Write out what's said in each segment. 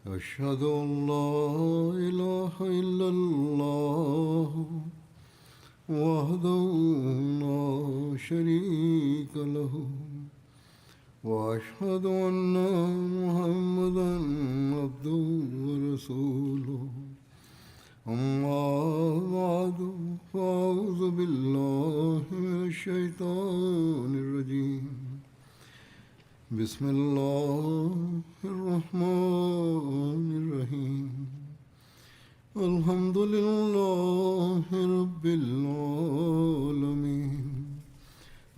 أشهد أن لا إله إلا الله وحده لا شريك له وأشهد أن محمدا عبده ورسوله أما بعد فأعوذ بالله من الشيطان الرجيم بسم الله الرحمن الرحيم الحمد لله رب العالمين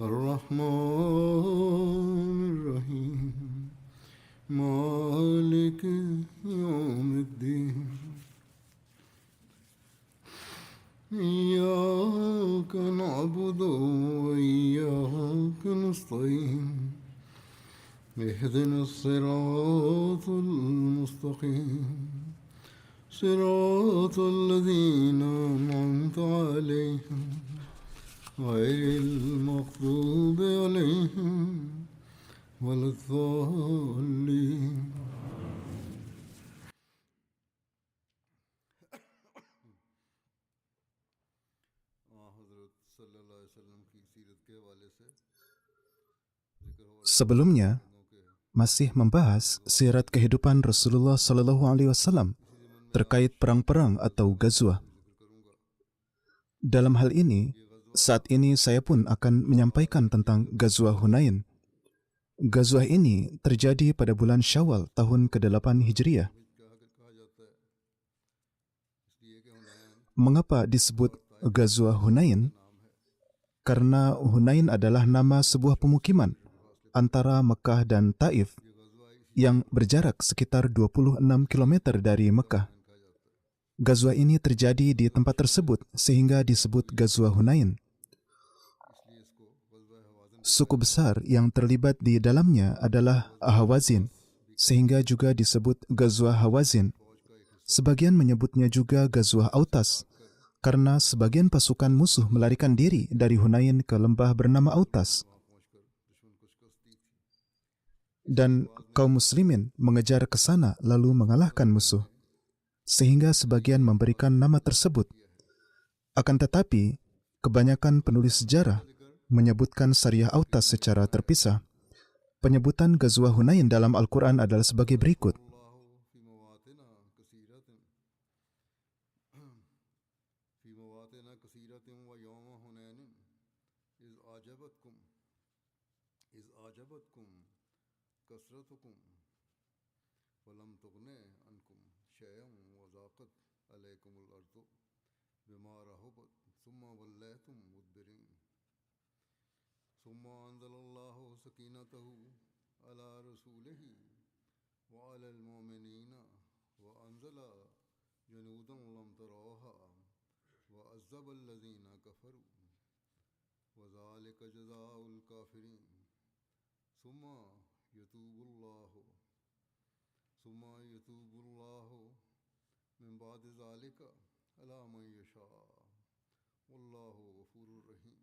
الرحمن الرحيم مالك يوم الدين إياك نعبد وإياك نستعين اهدنا الصراط المستقيم صراط الذين أنعمت عليهم غير المغضوب عليهم ولا الضالين. Sebelumnya, masih membahas sirat kehidupan Rasulullah Sallallahu Alaihi Wasallam terkait perang-perang atau ghazwah. Dalam hal ini, saat ini saya pun akan menyampaikan tentang ghazwah Hunain. Ghazwah ini terjadi pada bulan Syawal tahun ke-8 Hijriah. Mengapa disebut ghazwah Hunain? Karena Hunain adalah nama sebuah pemukiman antara Mekah dan Taif yang berjarak sekitar 26 km dari Mekah. Ghazwah ini terjadi di tempat tersebut sehingga disebut ghazwah Hunain. Suku besar yang terlibat di dalamnya adalah Hawazin, sehingga juga disebut ghazwah Hawazin. Sebagian menyebutnya juga ghazwah Autas, karena sebagian pasukan musuh melarikan diri dari Hunain ke lembah bernama Autas. Dan kaum muslimin mengejar ke sana lalu mengalahkan musuh, sehingga sebagian memberikan nama tersebut. Akan tetapi, kebanyakan penulis sejarah menyebutkan Sariyah Autas secara terpisah. Penyebutan ghazwah Hunain dalam Al-Quran adalah sebagai berikut. كثرتكم ولم تغن عنكم شيئا وضاقت عليكم الأرض بما رحبت ثم وليتم مدبرين ثم أنزل الله سكينته على رسوله وعلى المؤمنين وأنزل جنودا لم تروها وعذب الذين كفروا وذلك جزاء الكافرين ثم يتوب الله من بعد ذلك على من يشاء والله غفور رحيم.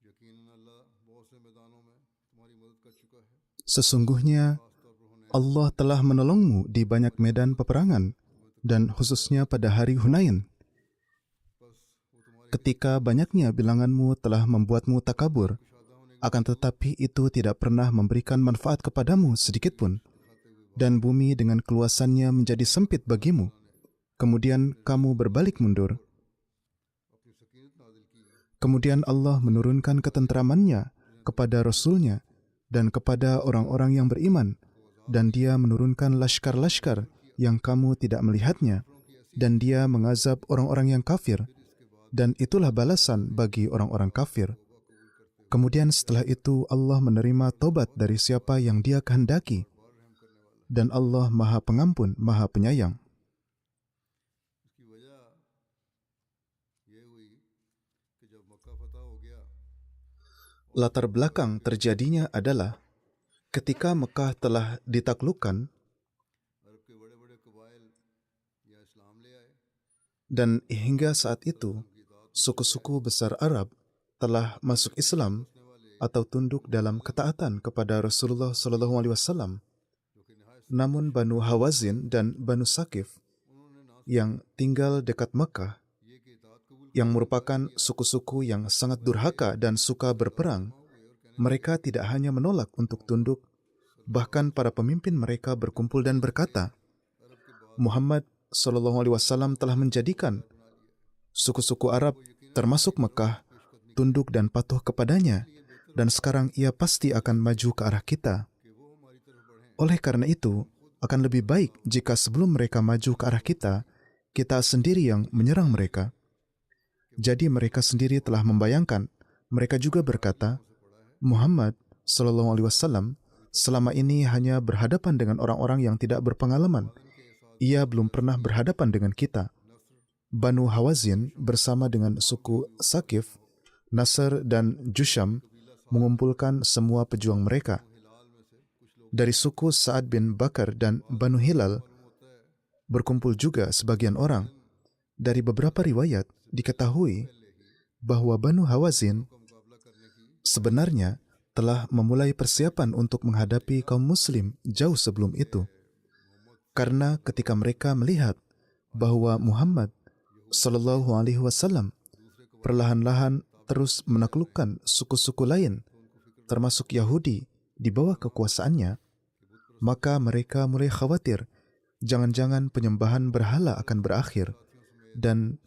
यकीनन अल्लाह बहुत से मैदानों में तुम्हारी मदद कर चुका है. Sesungguhnya Allah telah menolongmu di banyak medan peperangan dan khususnya pada hari Hunain. Ketika banyaknya bilanganmu telah membuatmu takabur, akan tetapi itu tidak pernah memberikan manfaat kepadamu sedikitpun, dan bumi dengan keluasannya menjadi sempit bagimu. Kemudian kamu berbalik mundur. Kemudian Allah menurunkan ketentramannya kepada Rasul-Nya dan kepada orang-orang yang beriman, dan Dia menurunkan laskar-laskar yang kamu tidak melihatnya, dan Dia mengazab orang-orang yang kafir, dan itulah balasan bagi orang-orang kafir. Kemudian setelah itu Allah menerima taubat dari siapa yang Dia kehendaki, dan Allah Maha Pengampun, Maha Penyayang. Latar belakang terjadinya adalah ketika Mekah telah ditaklukkan dan hingga saat itu suku-suku besar Arab telah masuk Islam atau tunduk dalam ketaatan kepada Rasulullah SAW. Namun Banu Hawazin dan Banu Sakif yang tinggal dekat Mekah, yang merupakan suku-suku yang sangat durhaka dan suka berperang, mereka tidak hanya menolak untuk tunduk, bahkan para pemimpin mereka berkumpul dan berkata, Muhammad SAW telah menjadikan suku-suku Arab termasuk Mekah tunduk dan patuh kepadanya, dan sekarang ia pasti akan maju ke arah kita. Oleh karena itu, akan lebih baik jika sebelum mereka maju ke arah kita sendiri yang menyerang mereka. Jadi mereka sendiri telah membayangkan, mereka juga berkata, Muhammad SAW selama ini hanya berhadapan dengan orang-orang yang tidak berpengalaman. Ia belum pernah berhadapan dengan kita. Banu Hawazin bersama dengan suku Sakif, Nasr dan Jusham mengumpulkan semua pejuang mereka. Dari suku Sa'ad bin Bakar dan Banu Hilal berkumpul juga sebagian orang. Dari beberapa riwayat diketahui bahwa Banu Hawazin sebenarnya telah memulai persiapan untuk menghadapi kaum muslim jauh sebelum itu. Karena ketika mereka melihat bahwa Muhammad SAW perlahan-lahan terus menaklukkan suku-suku lain, termasuk Yahudi, di bawah kekuasaannya, maka mereka mulai khawatir jangan-jangan penyembahan berhala akan berakhir dan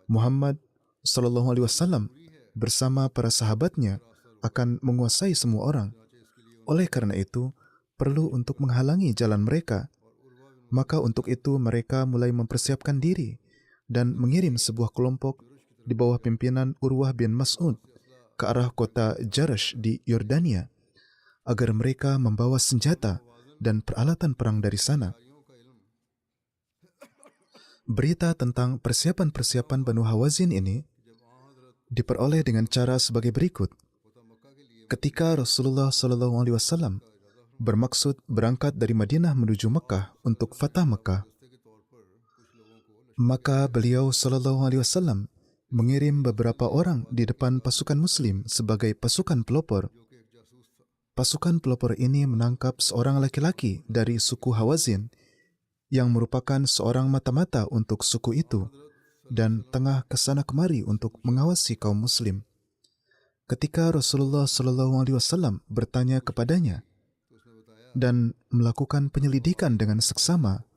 Muhammad SAW bersama para sahabatnya akan menguasai semua orang. Oleh karena itu, perlu untuk menghalangi jalan mereka. Maka untuk itu mereka mulai mempersiapkan diri dan mengirim sebuah kelompok di bawah pimpinan Urwah bin Mas'ud ke arah kota Jarash di Yordania, agar mereka membawa senjata dan peralatan perang dari sana. Berita tentang persiapan-persiapan Banu Hawazin ini diperoleh dengan cara sebagai berikut. Ketika Rasulullah SAW bermaksud berangkat dari Madinah menuju Mekah untuk Fatah Mekah, maka beliau SAW mengirim beberapa orang di depan pasukan Muslim sebagai pasukan pelopor. Pasukan pelopor ini menangkap seorang laki-laki dari suku Hawazin yang merupakan seorang mata-mata untuk suku itu dan tengah kesana kemari untuk mengawasi kaum Muslim. Ketika Rasulullah SAW bertanya kepadanya dan melakukan penyelidikan dengan seksama,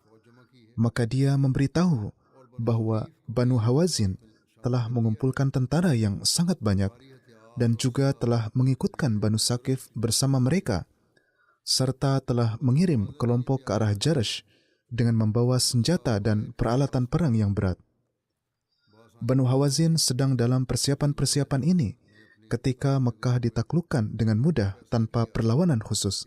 maka dia memberitahu bahwa Banu Hawazin telah mengumpulkan tentara yang sangat banyak dan juga telah mengikutkan Banu Sakif bersama mereka, serta telah mengirim kelompok ke arah Jarash dengan membawa senjata dan peralatan perang yang berat. Banu Hawazin sedang dalam persiapan-persiapan ini ketika Mekah ditaklukkan dengan mudah tanpa perlawanan khusus.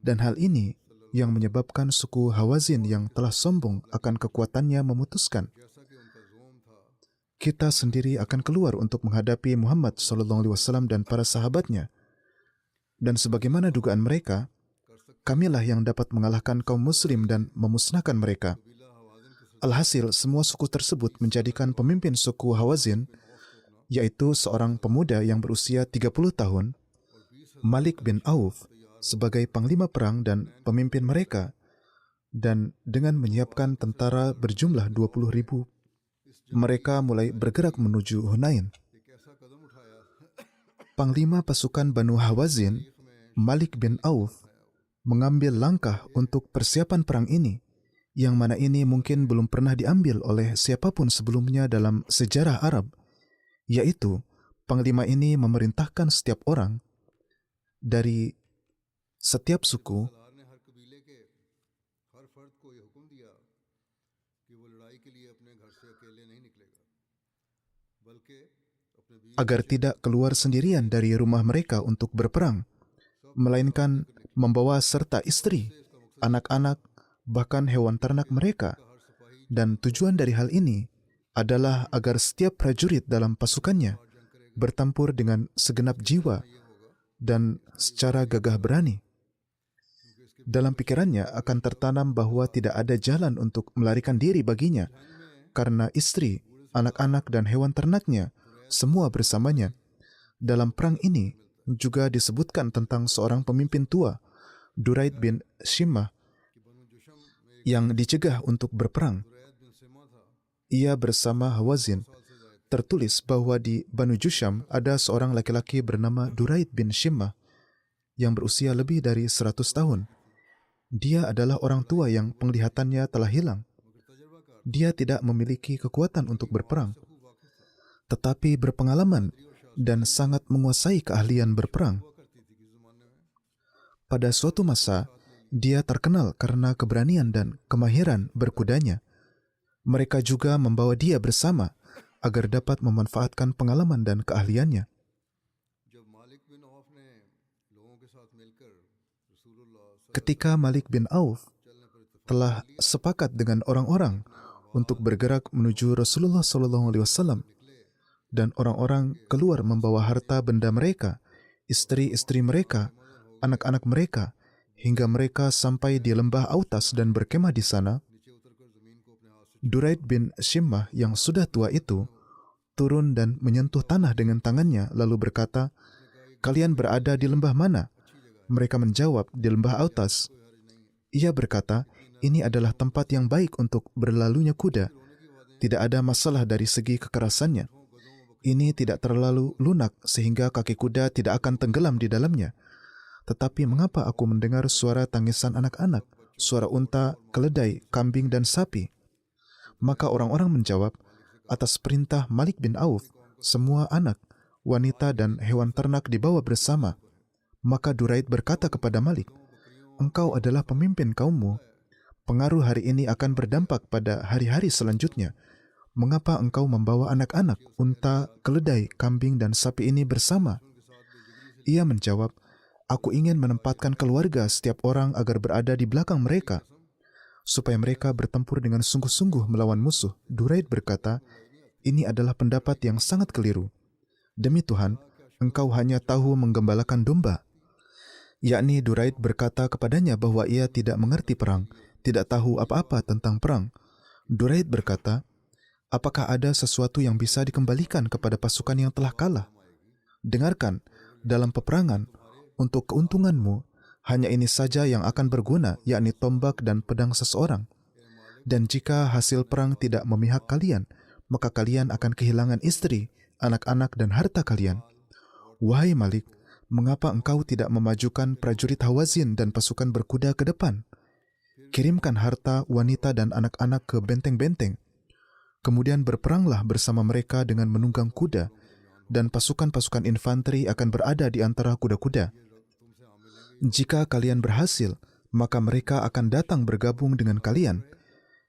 Dan hal ini yang menyebabkan suku Hawazin yang telah sombong akan kekuatannya memutuskan, kita sendiri akan keluar untuk menghadapi Muhammad SAW dan para sahabatnya. Dan sebagaimana dugaan mereka, kamilah yang dapat mengalahkan kaum muslim dan memusnahkan mereka. Alhasil, semua suku tersebut menjadikan pemimpin suku Hawazin, yaitu seorang pemuda yang berusia 30 tahun, Malik bin Auf, sebagai panglima perang dan pemimpin mereka, dan dengan menyiapkan tentara berjumlah 20.000, mereka mulai bergerak menuju Hunain. Panglima pasukan Banu Hawazin, Malik bin Auf, mengambil langkah untuk persiapan perang ini, yang mana ini mungkin belum pernah diambil oleh siapapun sebelumnya dalam sejarah Arab, yaitu panglima ini memerintahkan setiap orang dari setiap suku agar tidak keluar sendirian dari rumah mereka untuk berperang, melainkan membawa serta istri, anak-anak, bahkan hewan ternak mereka. Dan tujuan dari hal ini adalah agar setiap prajurit dalam pasukannya bertempur dengan segenap jiwa dan secara gagah berani. Dalam pikirannya akan tertanam bahwa tidak ada jalan untuk melarikan diri baginya, karena istri, anak-anak, dan hewan ternaknya semua bersamanya. Dalam perang ini juga disebutkan tentang seorang pemimpin tua, Duraid bin Shimmah, yang dicegah untuk berperang. Ia bersama Hawazin. Tertulis bahwa di Banu Jusham ada seorang laki-laki bernama Duraid bin Shimmah yang berusia lebih dari 100 tahun. Dia adalah orang tua yang penglihatannya telah hilang. Dia tidak memiliki kekuatan untuk berperang, tetapi berpengalaman dan sangat menguasai keahlian berperang. Pada suatu masa, dia terkenal karena keberanian dan kemahiran berkudanya. Mereka juga membawa dia bersama agar dapat memanfaatkan pengalaman dan keahliannya. Ketika Malik bin Auf telah sepakat dengan orang-orang untuk bergerak menuju Rasulullah SAW, dan orang-orang keluar membawa harta benda mereka, istri-istri mereka, anak-anak mereka, hingga mereka sampai di lembah Autas dan berkemah di sana, Duraid bin Shimmah yang sudah tua itu turun dan menyentuh tanah dengan tangannya lalu berkata, "Kalian berada di lembah mana?" Mereka menjawab, "Di lembah Autas." Ia berkata, "Ini adalah tempat yang baik untuk berlalunya kuda. Tidak ada masalah dari segi kekerasannya. Ini tidak terlalu lunak sehingga kaki kuda tidak akan tenggelam di dalamnya. Tetapi mengapa aku mendengar suara tangisan anak-anak, suara unta, keledai, kambing, dan sapi?" Maka orang-orang menjawab, "Atas perintah Malik bin Auf, semua anak, wanita, dan hewan ternak dibawa bersama." Maka Duraid berkata kepada Malik, "Engkau adalah pemimpin kaummu. Pengaruh hari ini akan berdampak pada hari-hari selanjutnya. Mengapa engkau membawa anak-anak, unta, keledai, kambing, dan sapi ini bersama?" Ia menjawab, "Aku ingin menempatkan keluarga setiap orang agar berada di belakang mereka, supaya mereka bertempur dengan sungguh-sungguh melawan musuh." Duraid berkata, "Ini adalah pendapat yang sangat keliru. Demi Tuhan, engkau hanya tahu menggembalakan domba." Yakni Duraid berkata kepadanya bahwa ia tidak mengerti perang, tidak tahu apa-apa tentang perang. Duraid berkata, "Apakah ada sesuatu yang bisa dikembalikan kepada pasukan yang telah kalah? Dengarkan, dalam peperangan, untuk keuntunganmu, hanya ini saja yang akan berguna, yakni tombak dan pedang seseorang. Dan jika hasil perang tidak memihak kalian, maka kalian akan kehilangan istri, anak-anak, dan harta kalian. Wahai Malik, mengapa engkau tidak memajukan prajurit Hawazin dan pasukan berkuda ke depan? Kirimkan harta, wanita, dan anak-anak ke benteng-benteng. Kemudian berperanglah bersama mereka dengan menunggang kuda, dan pasukan-pasukan infanteri akan berada di antara kuda-kuda. Jika kalian berhasil, maka mereka akan datang bergabung dengan kalian,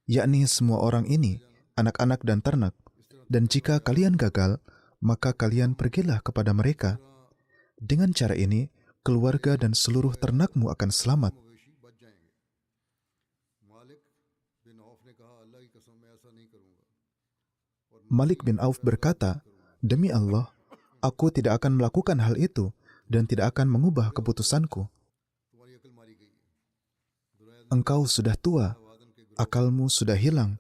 yakni semua orang ini, anak-anak dan ternak. Dan jika kalian gagal, maka kalian pergilah kepada mereka. Dengan cara ini, keluarga dan seluruh ternakmu akan selamat." Malik bin Auf berkata, "Demi Allah, aku tidak akan melakukan hal itu dan tidak akan mengubah keputusanku." "Engkau sudah tua, akalmu sudah hilang."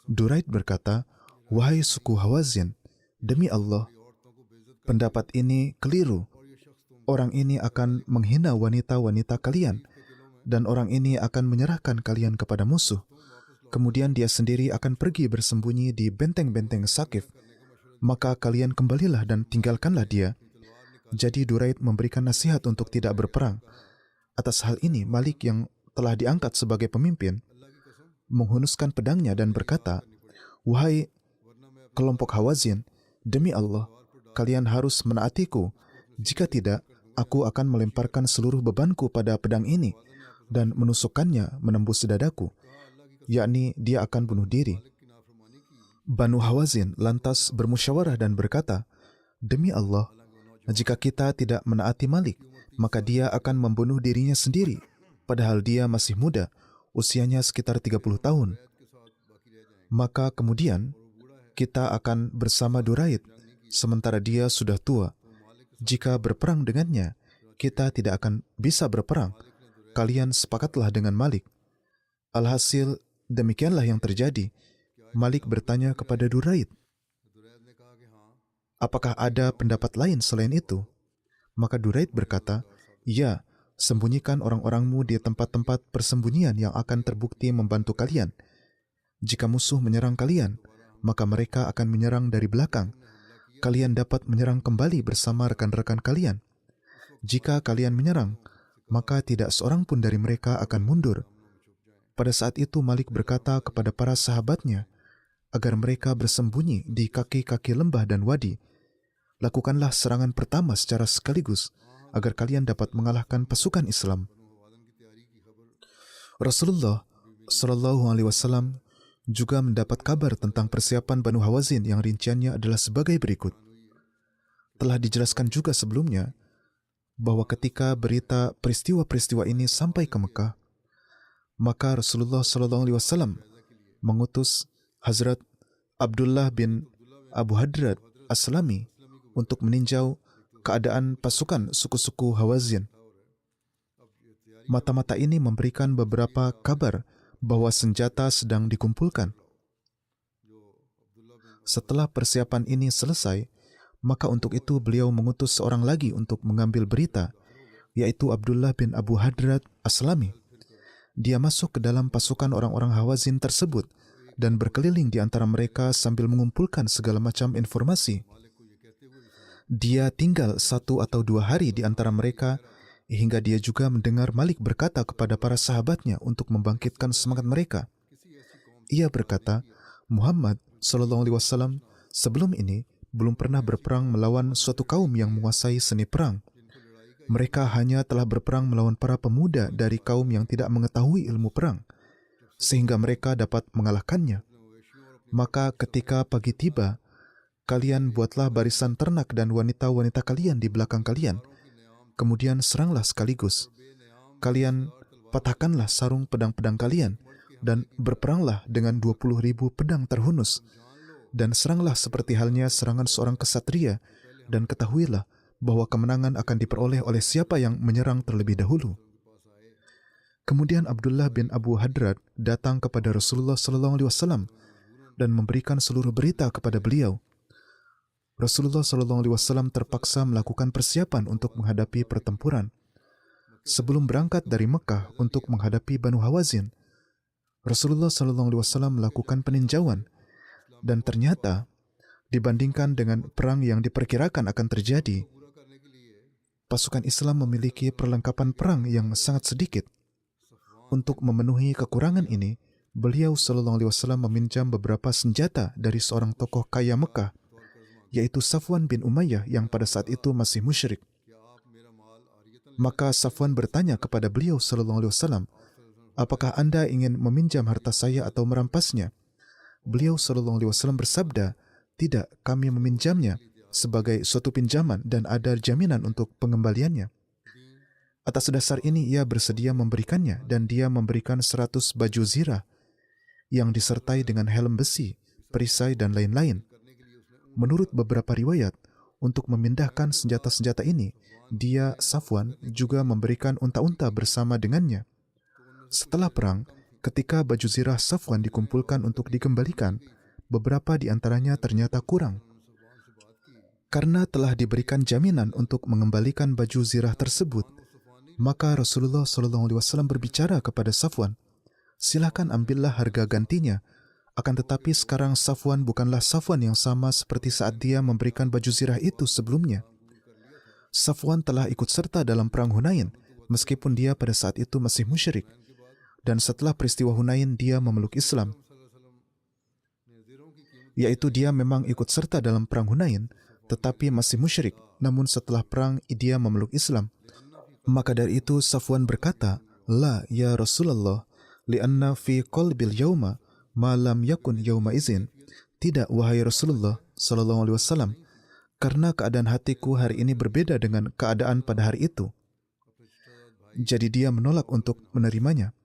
Duraid berkata, "Wahai suku Hawazin, demi Allah, pendapat ini keliru. Orang ini akan menghina wanita-wanita kalian, dan orang ini akan menyerahkan kalian kepada musuh. Kemudian dia sendiri akan pergi bersembunyi di benteng-benteng Sakif. Maka kalian kembalilah dan tinggalkanlah dia." Jadi Duraid memberikan nasihat untuk tidak berperang. Atas hal ini, Malik yang telah diangkat sebagai pemimpin menghunuskan pedangnya dan berkata, "Wahai kelompok Hawazin, demi Allah, kalian harus menaatiku. Jika tidak, aku akan melemparkan seluruh bebanku pada pedang ini dan menusukkannya menembus dadaku, yakni dia akan bunuh diri." Banu Hawazin lantas bermusyawarah dan berkata, "Demi Allah, jika kita tidak menaati Malik, maka dia akan membunuh dirinya sendiri, padahal dia masih muda, usianya sekitar 30 tahun. Maka kemudian kita akan bersama Duraid, sementara dia sudah tua. Jika berperang dengannya, kita tidak akan bisa berperang. Kalian sepakatlah dengan Malik." Alhasil, demikianlah yang terjadi. Malik bertanya kepada Duraid, "Apakah ada pendapat lain selain itu?" Maka Duraid berkata, "Ya, Sembunyikan orang-orangmu di tempat-tempat persembunyian yang akan terbukti membantu kalian. Jika musuh menyerang kalian, maka mereka akan menyerang dari belakang. Kalian dapat menyerang kembali bersama rekan-rekan kalian. Jika kalian menyerang, maka tidak seorang pun dari mereka akan mundur. Pada saat itu Malik berkata kepada para sahabatnya agar mereka bersembunyi di kaki-kaki lembah dan wadi. Lakukanlah serangan pertama secara sekaligus agar kalian dapat mengalahkan pasukan Islam. Rasulullah Shallallahu Alaihi Wasallam juga mendapat kabar tentang persiapan Banu Hawazin yang rinciannya adalah sebagai berikut. Telah dijelaskan juga sebelumnya bahwa ketika berita peristiwa-peristiwa ini sampai ke Mekah, maka Rasulullah Shallallahu Alaihi Wasallam mengutus Hazrat Abdullah bin Abu Hadrat Aslami untuk meninjau keadaan pasukan suku-suku Hawazin. Mata-mata ini memberikan beberapa kabar bahwa senjata sedang dikumpulkan. Setelah persiapan ini selesai, maka untuk itu beliau mengutus seorang lagi untuk mengambil berita, yaitu Abdullah bin Abu Hadrat Aslami. Dia masuk ke dalam pasukan orang-orang Hawazin tersebut dan berkeliling di antara mereka sambil mengumpulkan segala macam informasi. Dia tinggal 1 atau 2 hari di antara mereka hingga dia juga mendengar Malik berkata kepada para sahabatnya untuk membangkitkan semangat mereka. Ia berkata, Muhammad Sallallahu Alaihi Wasallam sebelum ini belum pernah berperang melawan suatu kaum yang menguasai seni perang. Mereka hanya telah berperang melawan para pemuda dari kaum yang tidak mengetahui ilmu perang, sehingga mereka dapat mengalahkannya. Maka ketika pagi tiba, kalian buatlah barisan ternak dan wanita-wanita kalian di belakang kalian. Kemudian seranglah sekaligus. Kalian patahkanlah sarung pedang-pedang kalian dan berperanglah dengan 20.000 pedang terhunus. Dan seranglah seperti halnya serangan seorang kesatria, dan ketahuilah bahwa kemenangan akan diperoleh oleh siapa yang menyerang terlebih dahulu. Kemudian Abdullah bin Abu Hadrat datang kepada Rasulullah SAW dan memberikan seluruh berita kepada beliau. Rasulullah SAW terpaksa melakukan persiapan untuk menghadapi pertempuran. Sebelum berangkat dari Mekah untuk menghadapi Banu Hawazin, Rasulullah SAW melakukan peninjauan, dan ternyata dibandingkan dengan perang yang diperkirakan akan terjadi, pasukan Islam memiliki perlengkapan perang yang sangat sedikit. Untuk memenuhi kekurangan ini, beliau Sallallahu Alaihi Wasallam meminjam beberapa senjata dari seorang tokoh kaya Mekah, yaitu Safwan bin Umayyah yang pada saat itu masih musyrik. Maka Safwan bertanya kepada beliau Sallallahu Alaihi Wasallam, apakah Anda ingin meminjam harta saya atau merampasnya? Beliau Sallallahu Alaihi Wasallam bersabda, tidak, kami meminjamnya sebagai suatu pinjaman dan ada jaminan untuk pengembaliannya. Atas dasar ini ia bersedia memberikannya, dan dia memberikan 100 baju zirah yang disertai dengan helm besi, perisai dan lain-lain. Menurut beberapa riwayat, untuk memindahkan senjata-senjata ini, dia, Safwan, juga memberikan unta-unta bersama dengannya. Setelah perang, ketika baju zirah Safwan dikumpulkan untuk dikembalikan, beberapa di antaranya ternyata kurang. Karena telah diberikan jaminan untuk mengembalikan baju zirah tersebut, maka Rasulullah SAW berbicara kepada Safwan, silakan ambillah harga gantinya. Akan tetapi sekarang Safwan bukanlah Safwan yang sama seperti saat dia memberikan baju zirah itu sebelumnya. Safwan telah ikut serta dalam perang Hunain, meskipun dia pada saat itu masih musyrik. Dan setelah peristiwa Hunain, dia memeluk Islam. Yaitu dia memang ikut serta dalam perang Hunain, tetapi masih musyrik. Namun setelah perang, dia memeluk Islam. Maka dari itu Safwan berkata, La ya Rasulullah, li'anna fi qalbil yawma ma lam yakun yawma izin. Tidak, wahai Rasulullah Sallallahu Alaihi Wasallam, karena keadaan hatiku hari ini berbeda dengan keadaan pada hari itu. Jadi dia menolak untuk menerimanya.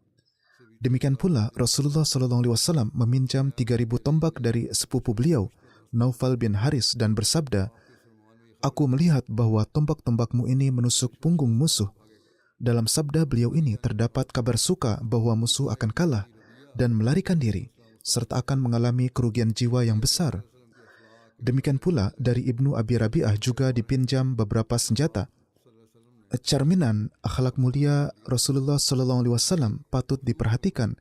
Demikian pula Rasulullah Sallallahu Alaihi Wasallam meminjam 3.000 tombak dari sepupu beliau, Naufal bin Haris, dan bersabda, aku melihat bahwa tombak-tombakmu ini menusuk punggung musuh. Dalam sabda beliau ini terdapat kabar suka bahwa musuh akan kalah dan melarikan diri, serta akan mengalami kerugian jiwa yang besar. Demikian pula dari Ibnu Abi Rabi'ah juga dipinjam beberapa senjata. cerminan akhlak mulia Rasulullah Sallallahu Alaihi Wasallam patut diperhatikan,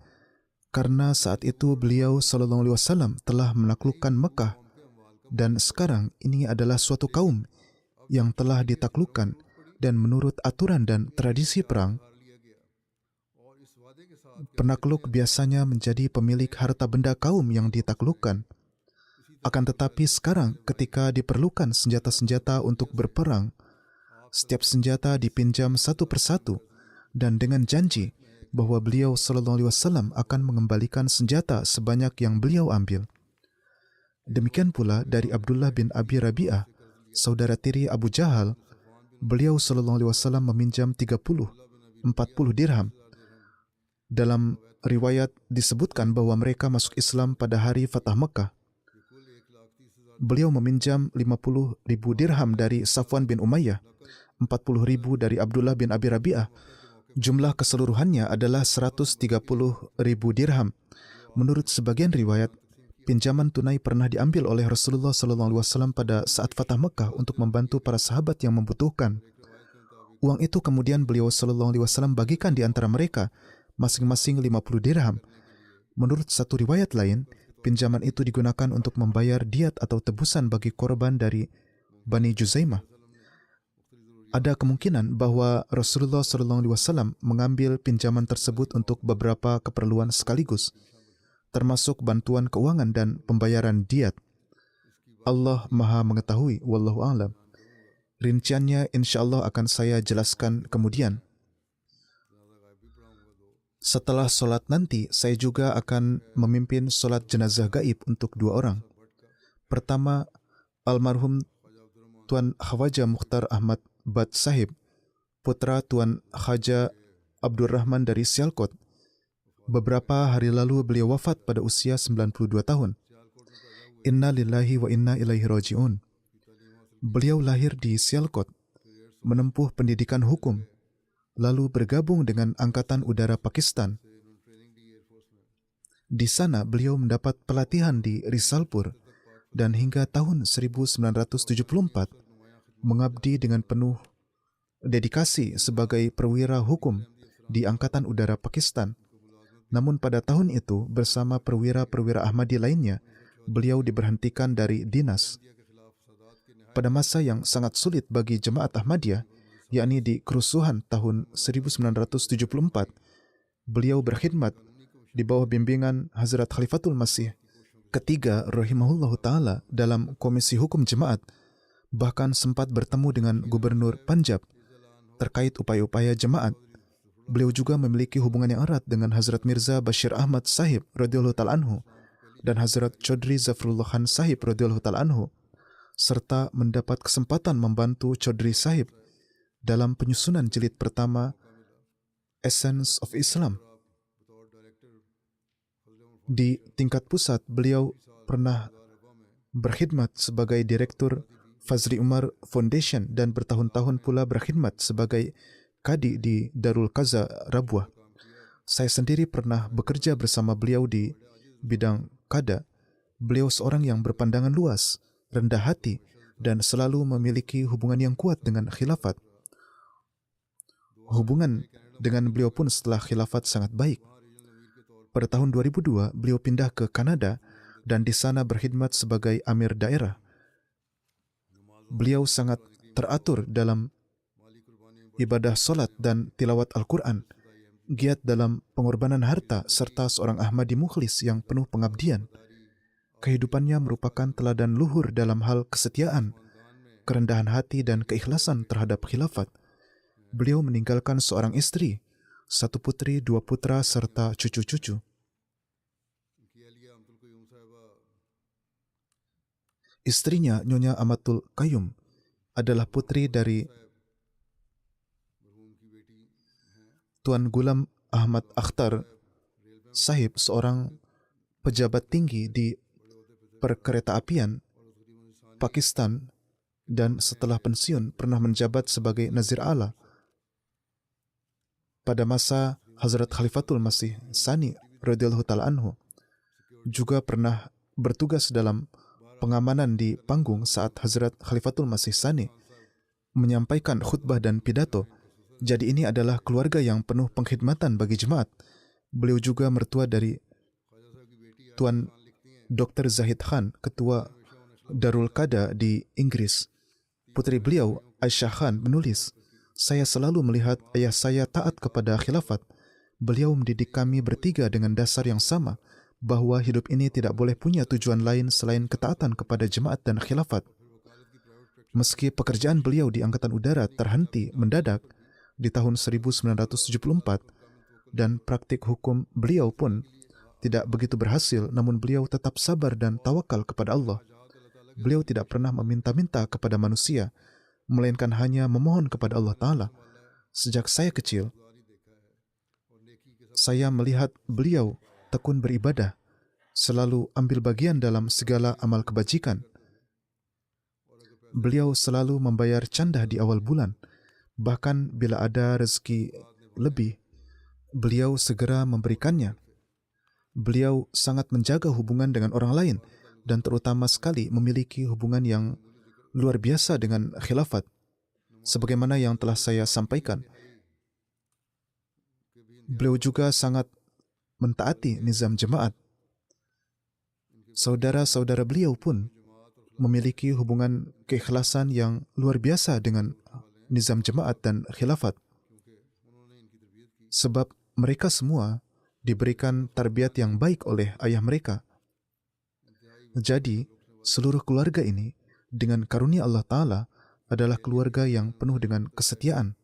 karena saat itu beliau Sallallahu Alaihi Wasallam telah menaklukkan Mekah, dan sekarang ini adalah suatu kaum yang telah ditaklukkan, dan menurut aturan dan tradisi perang, penakluk biasanya menjadi pemilik harta benda kaum yang ditaklukkan. Akan tetapi sekarang ketika diperlukan senjata-senjata untuk berperang, setiap senjata dipinjam satu persatu, dan dengan janji bahwa beliau Sallallahu Alaihi Wasallam akan mengembalikan senjata sebanyak yang beliau ambil. Demikian pula dari Abdullah bin Abi Rabi'ah, saudara tiri Abu Jahal, beliau Sallallahu Alaihi Wasallam meminjam 30-40 dirham. Dalam riwayat disebutkan bahwa mereka masuk Islam pada hari Fatah Mekah. Beliau meminjam 50.000 dirham dari Safwan bin Umayyah, 40.000 dari Abdullah bin Abi Rabi'ah. Jumlah keseluruhannya adalah 130.000 dirham. Menurut sebagian riwayat, pinjaman tunai pernah diambil oleh Rasulullah SAW pada saat Fatah Mekah untuk membantu para sahabat yang membutuhkan. Uang itu kemudian beliau SAW bagikan di antara mereka, masing-masing 50 dirham. Menurut satu riwayat lain, pinjaman itu digunakan untuk membayar diat atau tebusan bagi korban dari Bani Juzaimah. Ada kemungkinan bahwa Rasulullah SAW mengambil pinjaman tersebut untuk beberapa keperluan sekaligus, termasuk bantuan keuangan dan pembayaran diat. Allah Maha mengetahui, wallahu a'lam. Rinciannya insyaAllah akan saya jelaskan kemudian. Setelah solat nanti, saya juga akan memimpin solat jenazah gaib untuk 2 orang. Pertama, almarhum Tuan Khawaja Mukhtar Ahmad Bad Sahib, putra Tuan Khaja Abdurrahman dari Sialkot. Beberapa hari lalu beliau wafat pada usia 92 tahun. Inna lillahi wa inna ilaihi raji'un. Beliau lahir di Sialkot, menempuh pendidikan hukum, lalu bergabung dengan Angkatan Udara Pakistan. Di sana beliau mendapat pelatihan di Risalpur, dan hingga tahun 1974 mengabdi dengan penuh dedikasi sebagai perwira hukum di Angkatan Udara Pakistan. Namun pada tahun itu, bersama perwira-perwira Ahmadi lainnya, beliau diberhentikan dari dinas. Pada masa yang sangat sulit bagi jemaat Ahmadiyah, yakni di kerusuhan tahun 1974, beliau berkhidmat di bawah bimbingan Hazrat Khalifatul Masih ketiga rahimahullahu ta'ala dalam Komisi Hukum Jemaat, bahkan sempat bertemu dengan Gubernur Punjab terkait upaya-upaya jemaat. Beliau juga memiliki hubungan yang erat dengan Hazrat Mirza Bashir Ahmad Sahib radhiyallahu ta'ala anhu dan Hazrat Chaudhry Zafrullah Khan Sahib radhiyallahu ta'ala anhu, serta mendapat kesempatan membantu Chaudhry Sahib dalam penyusunan jilid pertama Essence of Islam. Di tingkat pusat, beliau pernah berkhidmat sebagai Direktur Fazri Umar Foundation dan bertahun-tahun pula berkhidmat sebagai Kadi di Darul Qaza Rabuah. Saya sendiri pernah bekerja bersama beliau di bidang Qada. Beliau seorang yang berpandangan luas, rendah hati, dan selalu memiliki hubungan yang kuat dengan khilafat. Hubungan dengan beliau pun setelah khilafat sangat baik. Pada tahun 2002, beliau pindah ke Kanada dan di sana berkhidmat sebagai Amir Daerah. Beliau sangat teratur dalam ibadah solat dan tilawat Al-Quran, giat dalam pengorbanan harta, serta seorang Ahmadi mukhlis yang penuh pengabdian. Kehidupannya merupakan teladan luhur dalam hal kesetiaan, kerendahan hati, dan keikhlasan terhadap khilafat. Beliau meninggalkan seorang istri, 1 putri, 2 putra, serta cucu-cucu. Istrinya, Nyonya Amatul Qayyum, adalah putri dari Tuan Gulam Ahmad Akhtar Sahib, seorang pejabat tinggi di perkeretaapian Pakistan, dan setelah pensiun pernah menjabat sebagai Nazir Ala pada masa Hazrat Khalifatul Masih Sani radhiyallahu ta'ala anhu. Juga pernah bertugas dalam pengamanan di panggung saat Hazrat Khalifatul Masih Sani menyampaikan khutbah dan pidato. Jadi ini adalah keluarga yang penuh pengkhidmatan bagi jemaat. Beliau juga mertua dari Tuan Dr. Zahid Khan, ketua Darul Qada di Inggris. Putri beliau, Aisyah Khan, menulis, "Saya selalu melihat ayah saya taat kepada khilafat. Beliau mendidik kami bertiga dengan dasar yang sama, bahwa hidup ini tidak boleh punya tujuan lain selain ketaatan kepada jemaat dan khilafat. Meski pekerjaan beliau di Angkatan Udara terhenti mendadak di tahun 1974 dan praktik hukum beliau pun tidak begitu berhasil, namun beliau tetap sabar dan tawakal kepada Allah. Beliau tidak pernah meminta-minta kepada manusia, melainkan hanya memohon kepada Allah Ta'ala. Sejak saya kecil, saya melihat beliau tekun beribadah, selalu ambil bagian dalam segala amal kebajikan. Beliau selalu membayar candah di awal bulan. Bahkan bila ada rezeki lebih, beliau segera memberikannya. Beliau sangat menjaga hubungan dengan orang lain dan terutama sekali memiliki hubungan yang luar biasa dengan khilafat. Sebagaimana yang telah saya sampaikan, beliau juga sangat mentaati nizam jemaat. Saudara-saudara beliau pun memiliki hubungan keikhlasan yang luar biasa dengan nizam jemaat dan khilafat. Sebab mereka semua diberikan tarbiyat yang baik oleh ayah mereka. Jadi, seluruh keluarga ini dengan karunia Allah Ta'ala adalah keluarga yang penuh dengan kesetiaan.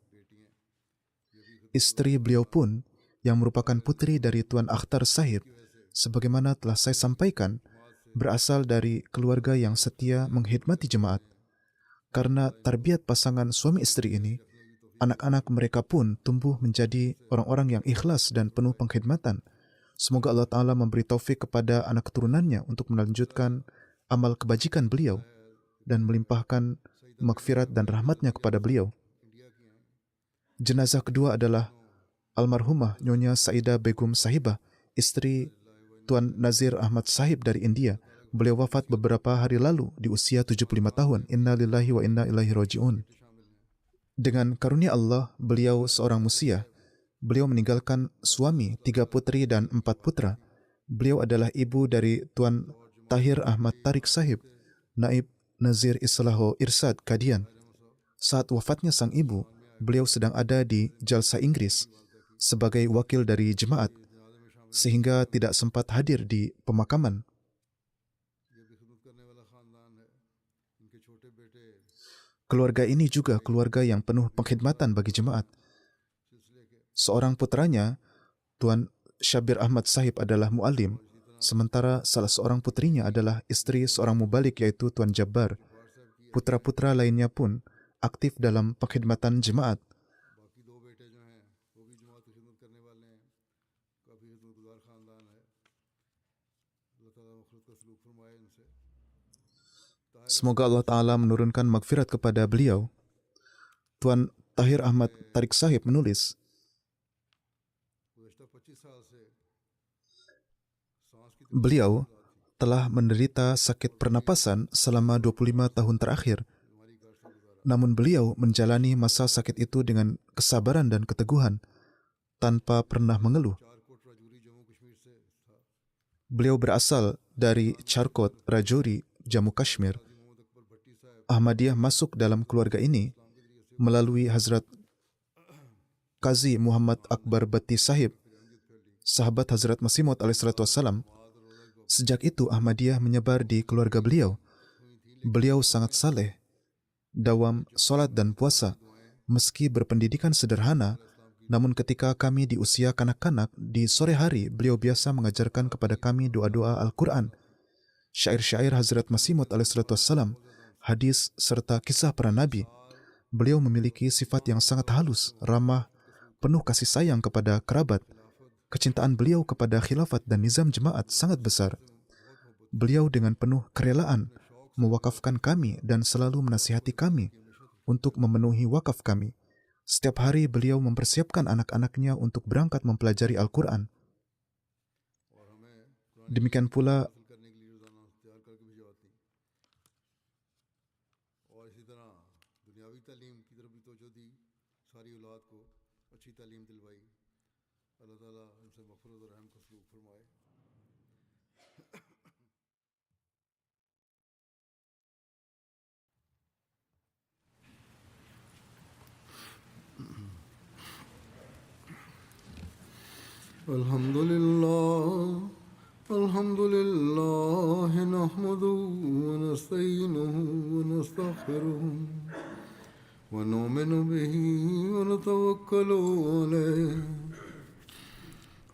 Istri beliau pun, yang merupakan putri dari Tuan Akhtar Sahib, sebagaimana telah saya sampaikan, berasal dari keluarga yang setia menghidmati jemaat. Karena tarbiyat pasangan suami istri ini, anak-anak mereka pun tumbuh menjadi orang-orang yang ikhlas dan penuh pengkhidmatan. Semoga Allah Ta'ala memberi taufik kepada anak keturunannya untuk melanjutkan amal kebajikan beliau dan melimpahkan maghfirat dan rahmatnya kepada beliau. Jenazah kedua adalah almarhumah Nyonya Saidah Begum Sahibah, istri Tuan Nazir Ahmad Sahib dari India. Beliau wafat beberapa hari lalu di usia 75 tahun. Inna lillahi wa inna ilaihi raji'un. Dengan karunia Allah, beliau seorang musia. Beliau meninggalkan suami, 3 putri dan 4 putra. Beliau adalah ibu dari Tuan Tahir Ahmad Tariq Sahib, Naib Nazir Islaho Irsad Kadian. Saat wafatnya sang ibu, beliau sedang ada di Jalsa Inggris sebagai wakil dari jemaat, sehingga tidak sempat hadir di pemakaman. Keluarga ini juga keluarga yang penuh pengkhidmatan bagi jemaat. Seorang putranya, Tuan Syabir Ahmad Sahib adalah mu'alim, sementara salah seorang putrinya adalah istri seorang mubalik yaitu Tuan Jabbar. Putra-putra lainnya pun aktif dalam pengkhidmatan jemaat. Semoga Allah Ta'ala menurunkan maghfirat kepada beliau. Tuan Tahir Ahmad Tariq Sahib menulis, beliau telah menderita sakit pernapasan selama 25 tahun terakhir. Namun beliau menjalani masa sakit itu dengan kesabaran dan keteguhan, tanpa pernah mengeluh. Beliau berasal dari Charkot, Rajouri, Jammu Kashmir. Ahmadiyah masuk dalam keluarga ini melalui Hazrat Qazi Muhammad Akbar Batti Sahib, sahabat Hazrat Masih Maud alaihissalam. Sejak itu Ahmadiyah menyebar di keluarga beliau. Beliau sangat saleh, dawam solat dan puasa. Meski berpendidikan sederhana, namun ketika kami di usia kanak-kanak, di sore hari beliau biasa mengajarkan kepada kami doa-doa Al-Quran, syair-syair Hazrat Masih Maud alaihissalam, hadis serta kisah para nabi. Beliau memiliki sifat yang sangat halus, ramah, penuh kasih sayang kepada kerabat. Kecintaan beliau kepada khilafat dan nizam jemaat sangat besar. Beliau dengan penuh kerelaan mewakafkan kami dan selalu menasihati kami untuk memenuhi wakaf kami. Setiap hari beliau mempersiapkan anak-anaknya untuk berangkat mempelajari Al-Quran. Demikian pula भाई, अल्लाह ताला इनसे मग़फ़िरत और रहम का सलूक फरमाए। الحمد لله نحمده ونستعينه ونستغفره ونؤمن به ونتوكل عليه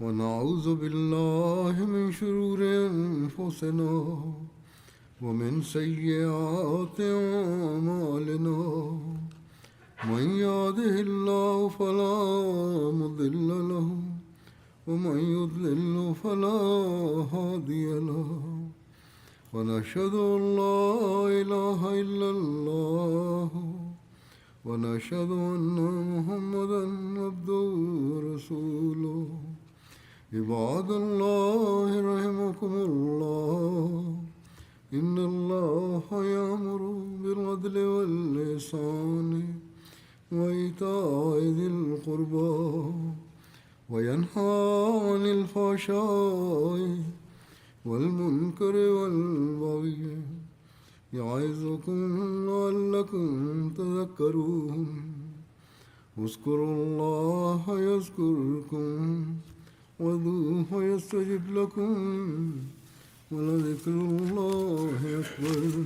ونعوذ بالله من شرور أنفسنا ومن سيئات أعمالنا من يهده الله فلا مضل له ومن يضلل فلا هادي له ونشهد أن لا إله إلا الله ونشهد أن محمدا عبده ورسوله عباد الله رحمكم الله إن الله يأمر بالعدل والإحسان وإيتاء ذي القربى وينهى عن الفحشاء والمنكر والبغي يعظكم لعلكم تذكرون اذكروا الله يذكركم وادعوه يستجب لكم ولذكر الله أكبر.